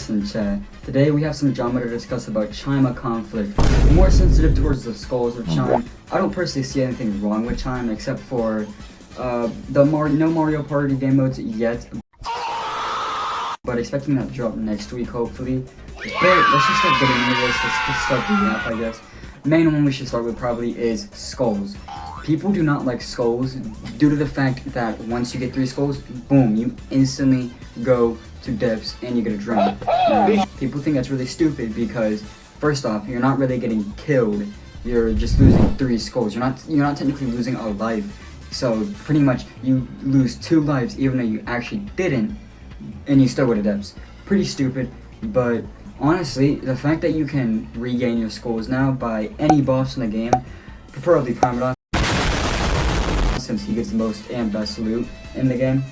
listen, chat. Today we have some drama to discuss about Chime conflict. More sensitive towards the skulls of Chime. I don't personally see anything wrong with Chime except for no Mario Party game modes yet. But expecting that to drop next week, hopefully. But let's just start getting into this. Let's just start doing that, I guess. Main one we should start with probably is skulls. People do not like skulls due to the fact that once you get 3 skulls, boom, you instantly go to depths and you get a drown. People think that's really stupid because first off, you're not really getting killed. You're just losing 3 skulls. You're not technically losing a life. So pretty much you lose 2 lives even though you actually didn't, and you still go to depths. Pretty stupid, but honestly, the fact that you can regain your skulls now by any boss in the game, preferably Prime, since he gets the most and best loot in the game,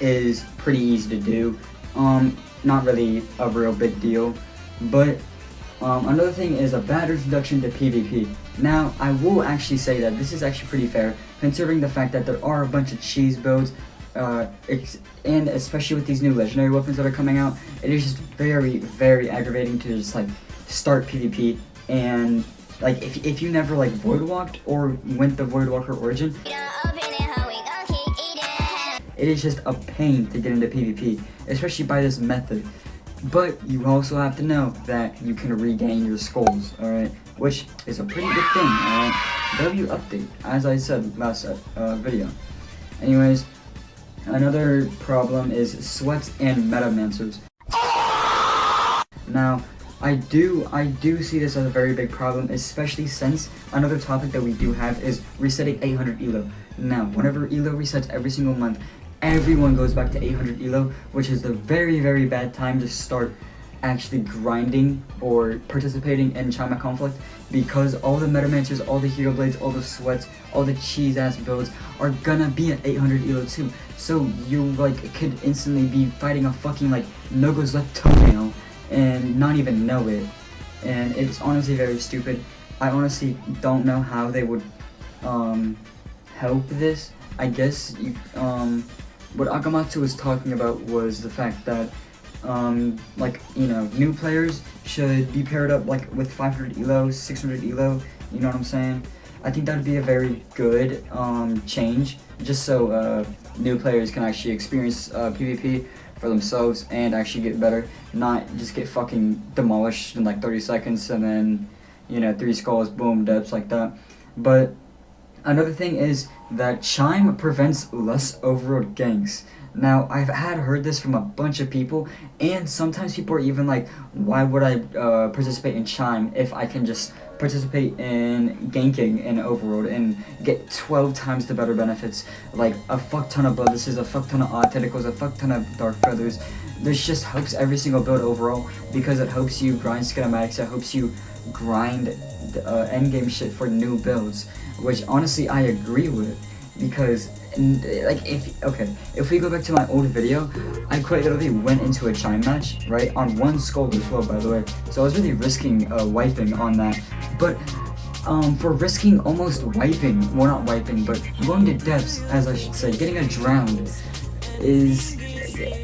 is pretty easy to do. Not really a real big deal, but another thing is a bad introduction to PvP. Now, I will actually say that this is actually pretty fair, considering the fact that there are a bunch of cheese builds, and especially with these new legendary weapons that are coming out, it is just very, very aggravating to just like start PvP and like if you never like void walked or went the void walker origin, it is just a pain to get into PvP, especially by this method. But you also have to know that you can regain your skulls, alright? Which is a pretty good thing, alright? W update, as I said last video. Anyways, another problem is sweats and metamancers. Now, I do see this as a very big problem, especially since another topic that we do have is resetting 800 elo. Now, whenever elo resets every single month, everyone goes back to 800 elo, which is the very, very bad time to start actually grinding or participating in Chime conflict, because all the metamancers, all the hero blades, all the sweats, all the cheese ass builds are gonna be at 800 elo too. So you like could instantly be fighting a fucking like no-goes left toenail and not even know it, and it's honestly very stupid. I honestly don't know how they would help this. I guess what Akamatsu was talking about was the fact that like, you know, new players should be paired up like with 500 elo, 600 elo, you know what I'm saying? I think that would be a very good change, just so new players can actually experience PvP for themselves and actually get better, not just get fucking demolished in like 30 seconds and then, you know, 3 skulls, boom, depths like that. But another thing is that Chime prevents less overworld ganks. Now, I've heard this from a bunch of people, and sometimes people are even like, why would I participate in Chime if I can just participate in ganking in Overworld and get 12 times the better benefits, like a fuck ton of bonuses, a fuck ton of odd tentacles, a fuck ton of dark feathers. This just helps every single build overall, because it helps you grind schematics, it helps you grind endgame shit for new builds, which honestly I agree with, because like if we go back to my old video, I quite literally went into a Chime match, right, on 1 skull as well, by the way, so I was really risking wiping on that. But for risking almost wiping, well, not wiping, but going to depths, as I should say, getting a drowned, is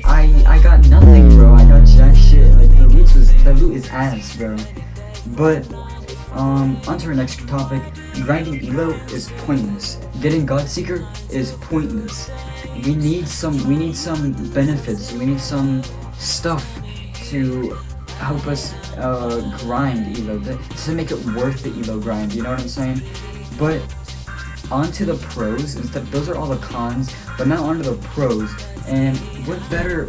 I got nothing, bro. I got jack shit. Like the loot is ass, bro. But onto our next topic. Grinding elo is pointless. Getting Godseeker is pointless. We need some benefits. We need some stuff to help us grind elo, to make it worth the elo grind, you know what I'm saying? But onto the pros instead. Those are all the cons, but now onto the pros. And what better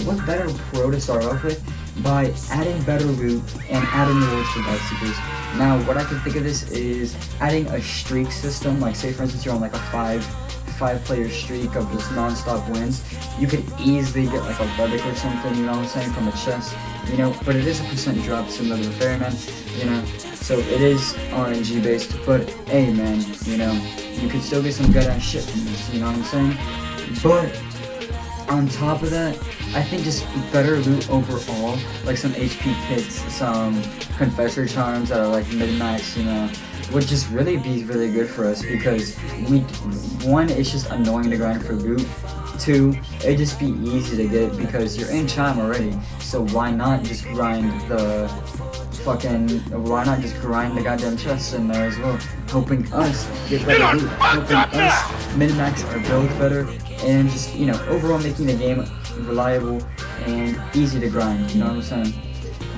pro to start off with by adding better loot and adding rewards for Godseekers. Now, what I can think of this is adding a streak system. Like, say for instance you're on like a five player streak of just non-stop wins. You could easily get like a relic or something, you know what I'm saying, from a chest, you know, but it is a % drop similar to the Ferryman, you know, so it is RNG based, but hey man, you know, you could still get some good ass shit from this, you know what I'm saying? But on top of that, I think just better loot overall, like some HP kits, some Confessor charms that are like mid-max, you know, would just really be really good for us, because one, it's just annoying to grind for loot. Two, it'd just be easy to get because you're in Chime already. So why not just grind the goddamn chests in there as well, helping us get better loot, helping us min-max our builds better, and just, you know, overall making the game reliable and easy to grind, you know what I'm saying?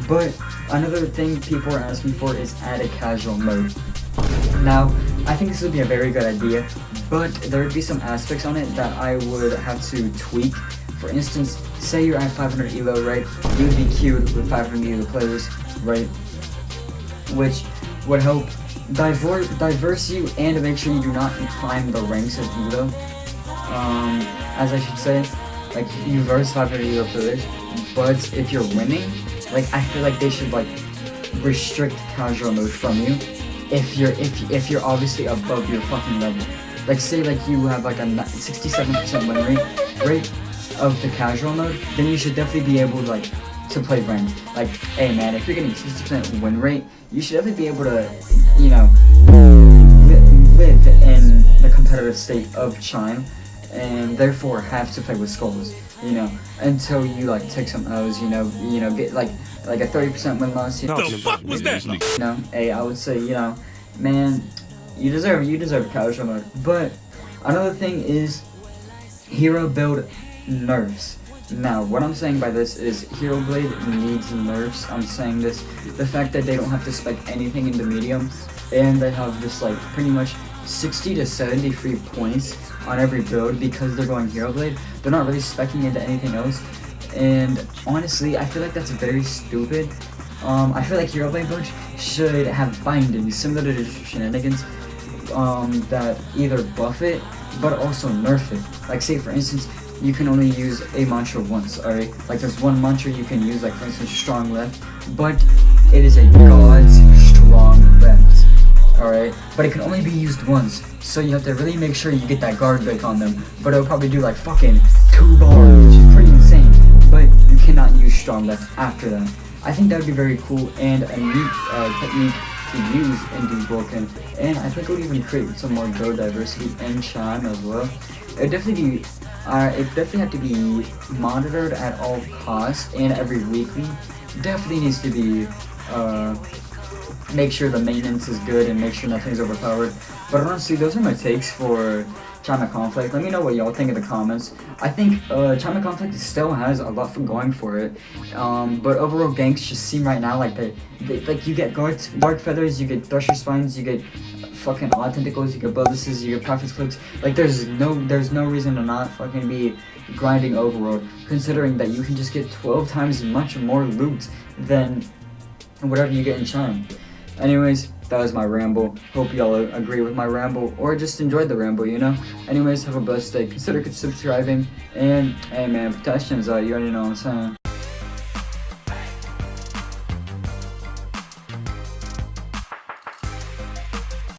But another thing people are asking for is add a casual mode. Now, I think this would be a very good idea, but there would be some aspects on it that I would have to tweak. For instance, say you're at 500 elo, right? You would be queued with 500 elo players, right? Which would help diverse you and make sure you do not climb the ranks of elo. As I should say, like, you verse 500 elo players, but if you're winning, like, I feel like they should like restrict casual mode from you if you're obviously above your fucking level. Like, say like you have like a 67% win rate of the casual mode, then you should definitely be able like to play ranked. Like, hey man, if you're getting 60% win rate, you should definitely be able to, you know, live in the competitive state of Chime, and therefore have to play with skulls, you know, until you like take some O's, you know, get like a 30% win loss. You know, the fuck was that? You know, hey, I would say, you know, man, you deserve casual mode. But another thing is hero build nerfs. Now, what I'm saying by this is Hero Blade needs nerfs. I'm saying this, the fact that they don't have to spec anything in the medium, and they have just like pretty much 60 to 70 free points on every build because they're going Hero Blade. They're not really specking into anything else, and honestly, I feel like that's very stupid. I feel like Hero Blade builds should have bindings similar to Shenanigans, that either buff it but also nerf it. Like, say for instance, you can only use a mantra once, alright? Like, there's one mantra you can use, like for instance strong left, but it is a god's strong left, alright? But it can only be used once, so you have to really make sure you get that guard break on them, but it'll probably do like fucking 2 bars, which is pretty insane, but you cannot use strong left after that. I think that would be very cool and a neat technique to use in Deepwoken, and I think it would even create some more build diversity in Chime as well. It definitely have to be monitored at all costs, and every weekly definitely needs to be make sure the maintenance is good and make sure nothing's overpowered. But honestly, those are my takes for Chime Conflict. Let me know what y'all think in the comments. I think Chime Conflict still has a lot going for it, but overall ganks just seem right now like they like, you get guard feathers, you get thresher spines, you get fucking odd tentacles, you get boluses, you get prophet's cloaks. Like, there's no reason to not fucking be grinding overworld, considering that you can just get 12 times much more loot than whatever you get in Chime. Anyways, that was my ramble. Hope y'all agree with my ramble, or just enjoyed the ramble, you know? Anyways, have a blessed day. Consider subscribing, and hey man, protections out, you already know what I'm saying.